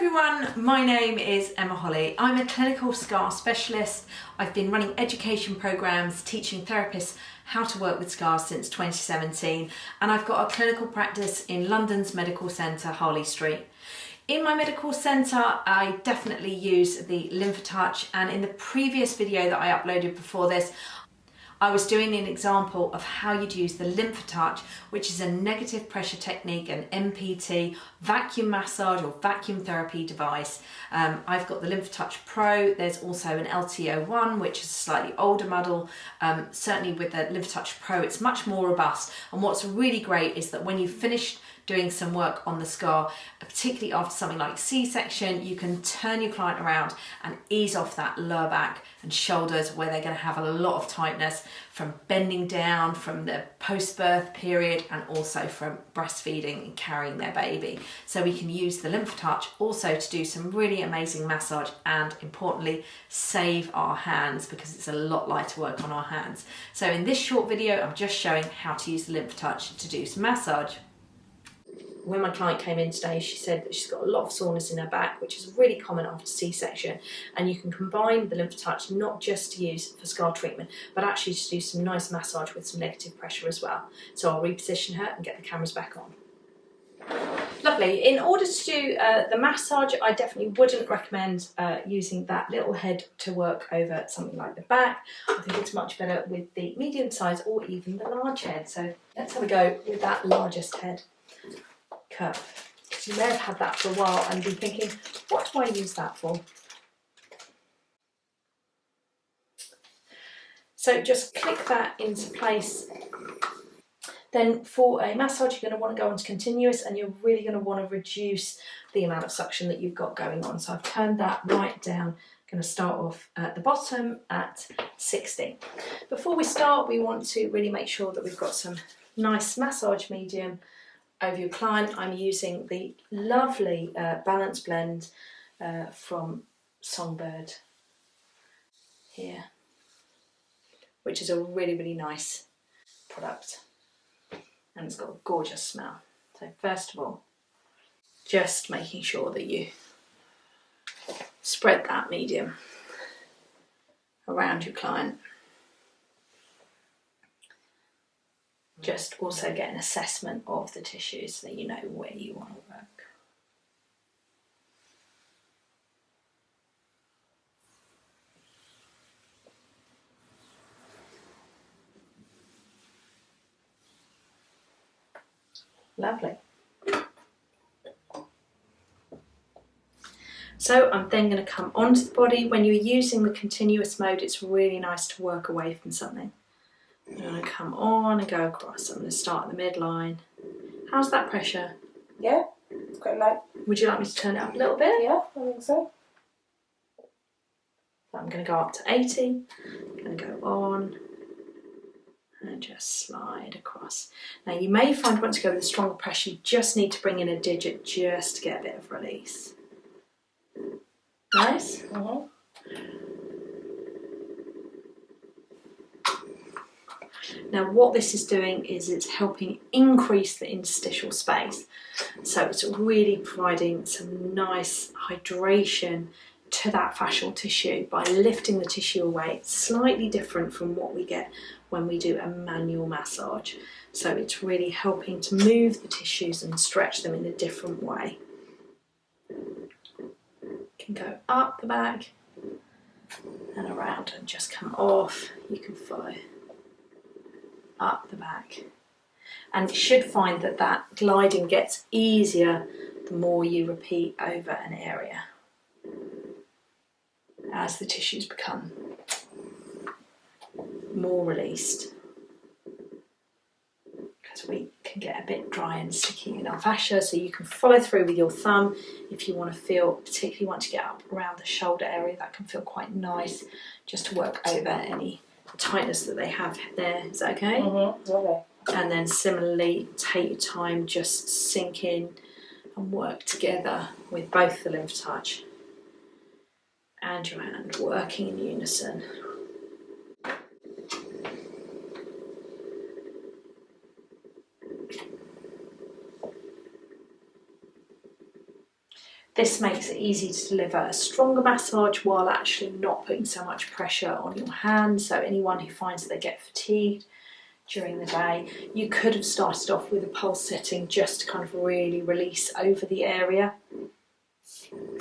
everyone, my name is Emma Holly. I'm a clinical scar specialist. I've been running education programs teaching therapists how to work with scars since 2017, and I've got a clinical practice in London's medical centre, Harley Street. In my medical centre, I definitely use the LymphaTouch, and in the previous video that I uploaded before this, I was doing an example of how you'd use the LymphaTouch, which is a negative pressure technique, an NPT, vacuum massage or vacuum therapy device. I've got the LymphaTouch Pro. There's also an LTO1, which is a slightly older model. Certainly with the LymphaTouch Pro, it's much more robust. And what's really great is that when you've finished doing some work on the scar, particularly after something like C-section, you can turn your client around and ease off that lower back and shoulders where they're going to have a lot of tightness from bending down, from the post-birth period, and also from breastfeeding and carrying their baby. So we can use the LymphaTouch also to do some really amazing massage and, importantly, save our hands, because it's a lot lighter work on our hands. So in this short video, I'm just showing how to use the LymphaTouch to do some massage. When my client came in today, she said that she's got a lot of soreness in her back, which is really common after C-section, and you can combine the LymphaTouch not just to use for scar treatment, but actually to do some nice massage with some negative pressure as well. So I'll reposition her and get the cameras back on. Lovely. In order to do the massage, I definitely wouldn't recommend using that little head to work over something like the back. I think it's much better with the medium size or even the large head. So let's have a go with that largest head curve. You may have had that for a while and been thinking, what do I use that for? So just click that into place. Then for a massage, you're going to want to go on to continuous, and you're really going to want to reduce the amount of suction that you've got going on. So I've turned that right down. I'm going to start off at the bottom at 60. Before we start, we want to really make sure that we've got some nice massage medium over your client. I'm using the lovely Balance Blend from Songbird here, which is a really, really nice product, and it's got a gorgeous smell. So first of all, just making sure that you spread that medium around your client. Just also get an assessment of the tissues so that you know where you want to work. Lovely. So I'm then going to come onto the body. When you're using the continuous mode, it's really nice to work away from something. I'm going to come on and go across. I'm going to start at the midline. How's that pressure? Yeah, it's quite light. Would you like me to turn it up a little bit? Yeah, I think so. I'm going to go up to 80. I'm going to go on and just slide across. Now you may find once you go with a stronger pressure, you just need to bring in a digit just to get a bit of release. Nice? Mm-hmm. Now what this is doing is it's helping increase the interstitial space. So it's really providing some nice hydration to that fascial tissue by lifting the tissue away. It's slightly different from what we get when we do a manual massage. So it's really helping to move the tissues and stretch them in a different way. You can go up the back and around and just come off. You can follow up the back, and you should find that that gliding gets easier the more you repeat over an area as the tissues become more released, because we can get a bit dry and sticky in our fascia. So you can follow through with your thumb if you want to feel, particularly once you get up around the shoulder area, that can feel quite nice just to work over any tightness that they have there. Is that okay? Mm-hmm. Okay. And then similarly, take your time, just sink in and work together with both the LymphaTouch and your hand, working in unison. This makes it easy to deliver a stronger massage while actually not putting so much pressure on your hands. So anyone who finds that they get fatigued during the day, you could have started off with a pulse setting just to kind of really release over the area.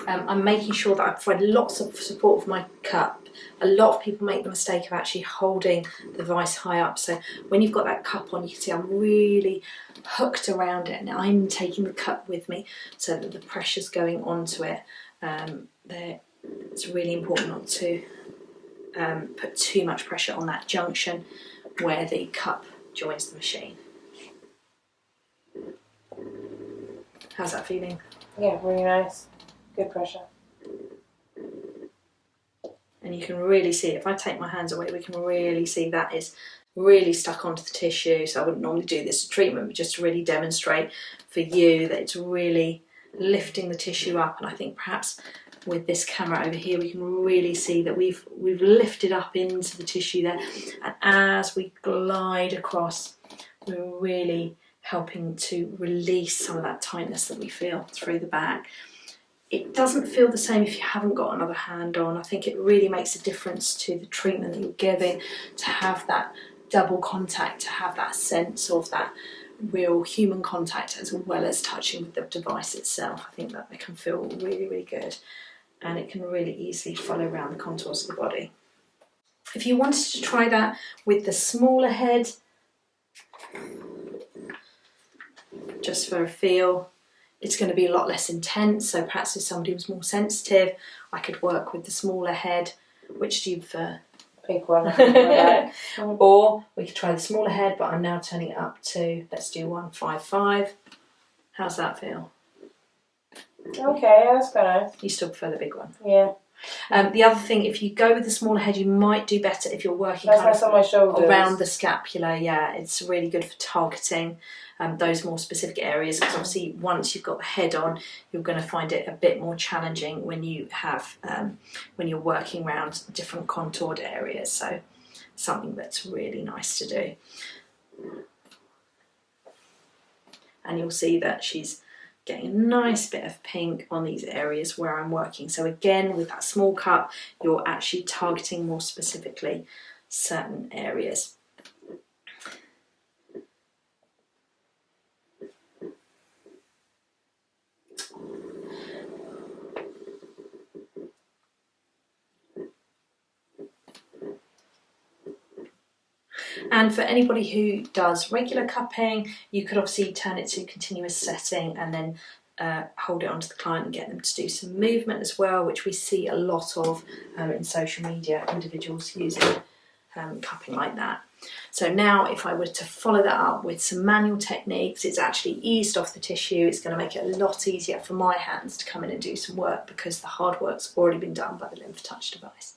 I'm making sure that I provide lots of support for my cup. A lot of people make the mistake of actually holding the device high up. So when you've got that cup on, you can see I'm really hooked around it, and I'm taking the cup with me so that the pressure's going onto it. It's really important not to put too much pressure on that junction where the cup joins the machine. How's that feeling? Yeah, really nice. Good pressure. And you can really see, if I take my hands away, we can really see that is really stuck onto the tissue. So I wouldn't normally do this treatment, but just to really demonstrate for you that it's really lifting the tissue up. And I think perhaps with this camera over here, we can really see that we've lifted up into the tissue there. And as we glide across, we're really helping to release some of that tightness that we feel through the back. It doesn't feel the same if you haven't got another hand on. I think it really makes a difference to the treatment that you're giving, to have that double contact, to have that sense of that real human contact as well as touching with the device itself. I think that it can feel really, really good, and it can really easily follow around the contours of the body. If you wanted to try that with the smaller head, just for a feel, it's going to be a lot less intense. So perhaps if somebody was more sensitive, I could work with the smaller head. Which do you prefer? Pick one. Or we could try the smaller head, but I'm now turning it up to, let's do 155. How's that feel? Okay, yeah, that's quite nice. You still prefer the big one? Yeah. The other thing, if you go with the smaller head, you might do better if you're working That's kind nice of on my shoulders. around the scapula. Yeah, it's really good for targeting those more specific areas, because obviously once you've got the head on, you're going to find it a bit more challenging when you have when you're working around different contoured areas. So something that's really nice to do. And you'll see that she's getting a nice bit of pink on these areas where I'm working. So again, with that small cup, you're actually targeting more specifically certain areas. And for anybody who does regular cupping, you could obviously turn it to continuous setting and then hold it onto the client and get them to do some movement as well, which we see a lot of in social media, individuals using cupping like that. So now if I were to follow that up with some manual techniques, it's actually eased off the tissue. It's going to make it a lot easier for my hands to come in and do some work, because the hard work's already been done by the LymphaTouch device.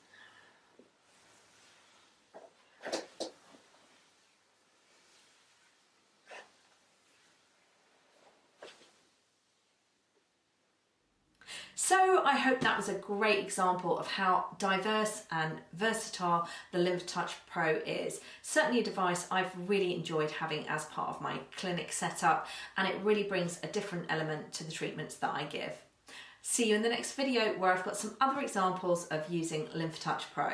So I hope that was a great example of how diverse and versatile the LymphaTouch Pro is. Certainly a device I've really enjoyed having as part of my clinic setup, and it really brings a different element to the treatments that I give. See you in the next video, where I've got some other examples of using LymphaTouch Pro.